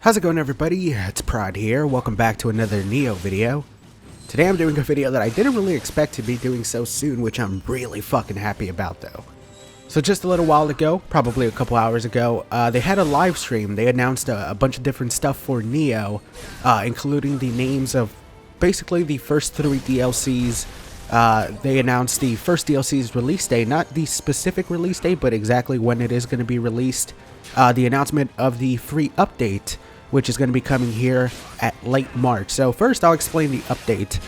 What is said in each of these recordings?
How's it going, everybody? It's Prod here. Welcome back to another Nioh video. Today I'm doing a video that I didn't really expect to be doing so soon, which I'm really fucking happy about though. So just a little while ago, probably a couple hours ago, they had a live stream. They announced a bunch of different stuff for Nioh, including the names of basically the first 3 DLCs. They announced the first DLC's release date, not the specific release date, but exactly when it is going to be released. The announcement of the free update, which is going to be coming here at late March. So first I'll explain the update.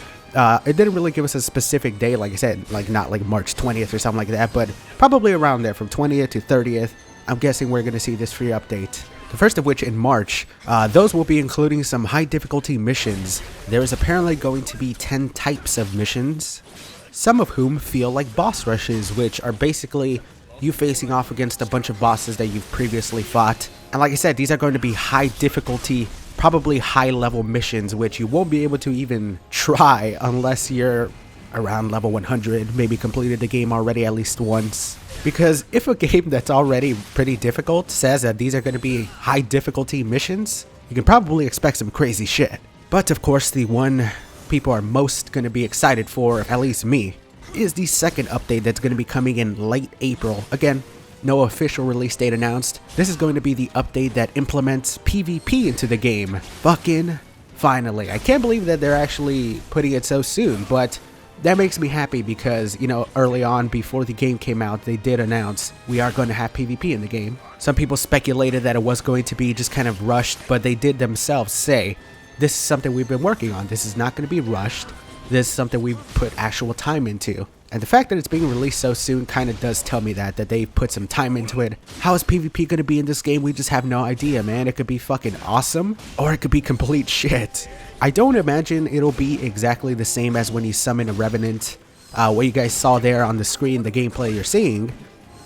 It didn't really give us a specific day, like I said, like not like March 20th or something like that, but probably around there from 20th to 30th. I'm guessing we're going to see this free update. The first of which in March, those will be including some high difficulty missions. There is apparently going to be 10 types of missions, some of whom feel like boss rushes, which are basically you facing off against a bunch of bosses that you've previously fought. And like I said, these are going to be high difficulty, probably high level missions, which you won't be able to even try unless you're around level 100, maybe completed the game already at least once. Because if a game that's already pretty difficult says that these are going to be high difficulty missions, you can probably expect some crazy shit. But of course, the one people are most going to be excited for, at least me, is the second update that's going to be coming in late April. Again, no official release date announced. This is going to be the update that implements PvP into the game. Fucking finally. I can't believe that they're actually putting it so soon, but that makes me happy because, you know, early on before the game came out, they did announce we are going to have PvP in the game. Some people speculated that it was going to be just kind of rushed, but they did themselves say, this is something we've been working on. This is not going to be rushed. This is something we've put actual time into. And the fact that it's being released so soon kind of does tell me that they've put some time into it. How is PvP going to be in this game? We just have no idea, man. It could be fucking awesome, or it could be complete shit. I don't imagine it'll be exactly the same as when you summon a Revenant. What you guys saw there on the screen, the gameplay you're seeing,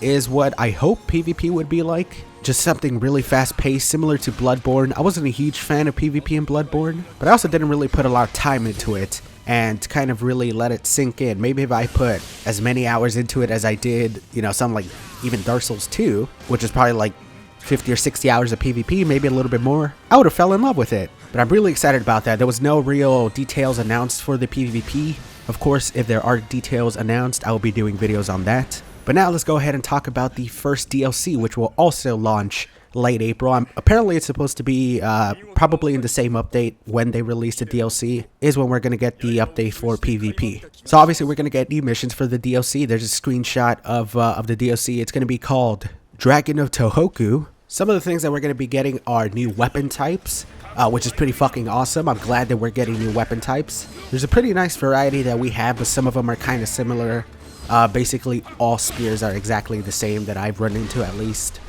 is what I hope PvP would be like. Just something really fast-paced, similar to Bloodborne. I wasn't a huge fan of PvP in Bloodborne, but I also didn't really put a lot of time into it and kind of really let it sink in. Maybe if I put as many hours into it as I did, you know, something like even Dark Souls 2, which is probably like 50 or 60 hours of PvP, maybe a little bit more, I would have fell in love with it. But I'm really excited about that. There was no real details announced for the PvP. Of course, if there are details announced, I will be doing videos on that. But now let's go ahead and talk about the first DLC, which will also launch late April. Apparently it's supposed to be probably in the same update when they release the DLC is when we're going to get the update for PvP. So obviously we're going to get new missions for the DLC. There's a screenshot of the DLC. It's going to be called Dragon of Tohoku. Some of the things that we're going to be getting are new weapon types, which is pretty fucking awesome. I'm glad that we're getting new weapon types. There's a pretty nice variety that we have, but some of them are kind of similar. Basically all spears are exactly the same that I've run into, at least.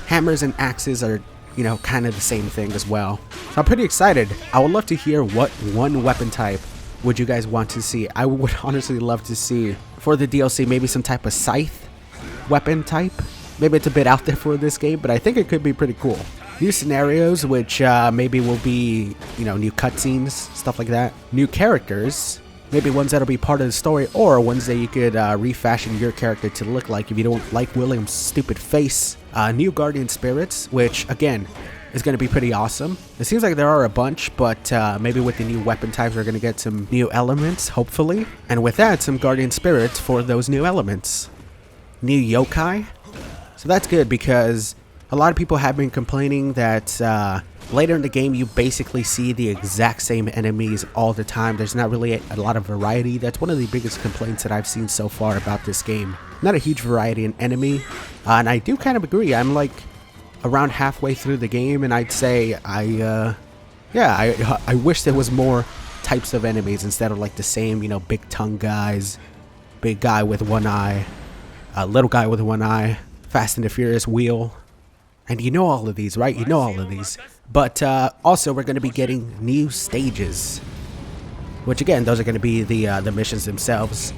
Hammers and axes are, you know, kind of the same thing as well. So I'm pretty excited. I would love to hear what one weapon type would you guys want to see. I would honestly love to see for the DLC maybe some type of scythe weapon type. Maybe it's a bit out there for this game, but I think it could be pretty cool. New scenarios, which maybe will be, you know, new cutscenes, stuff like that. New characters. Maybe ones that'll be part of the story, or ones that you could refashion your character to look like if you don't like William's stupid face. New guardian spirits, which again is going to be pretty awesome. It seems like there are a bunch, but maybe with the new weapon types we're going to get some new elements, hopefully. And with that, some guardian spirits for those new elements. New yokai. So that's good because a lot of people have been complaining that later in the game, you basically see the exact same enemies all the time. There's not really a lot of variety. That's one of the biggest complaints that I've seen so far about this game. Not a huge variety in enemy. And I do kind of agree. I'm like around halfway through the game, and I'd say I wish there was more types of enemies instead of like the same, you know, big tongue guys, big guy with one eye, little guy with one eye, Fast and the Furious wheel. And you know all of these, right? You know all of these. But also we're going to be getting new stages, which again, those are going to be the missions themselves.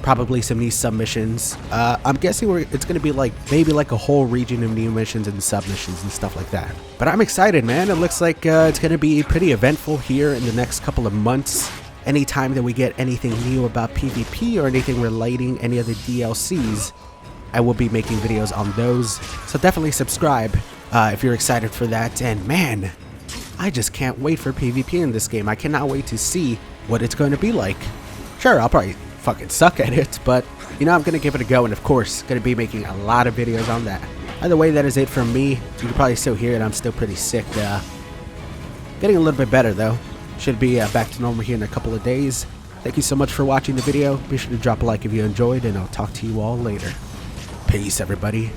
Probably some new submissions. I'm guessing it's going to be like maybe like a whole region of new missions and submissions and stuff like that. But I'm excited, man. It looks like it's going to be pretty eventful here in the next couple of months. Anytime that we get anything new about PvP or anything relating any of the DLCs, I will be making videos on those. So definitely subscribe if you're excited for that. And man, I just can't wait for PvP in this game. I cannot wait to see what it's going to be like. Sure, I'll probably fucking suck at it, but you know, I'm going to give it a go, and of course, going to be making a lot of videos on that. Either way, that is it from me. You can probably still hear it. I'm still pretty sick. Getting a little bit better, though. Should be back to normal here in a couple of days. Thank you so much for watching the video. Be sure to drop a like if you enjoyed, and I'll talk to you all later. Peace, everybody.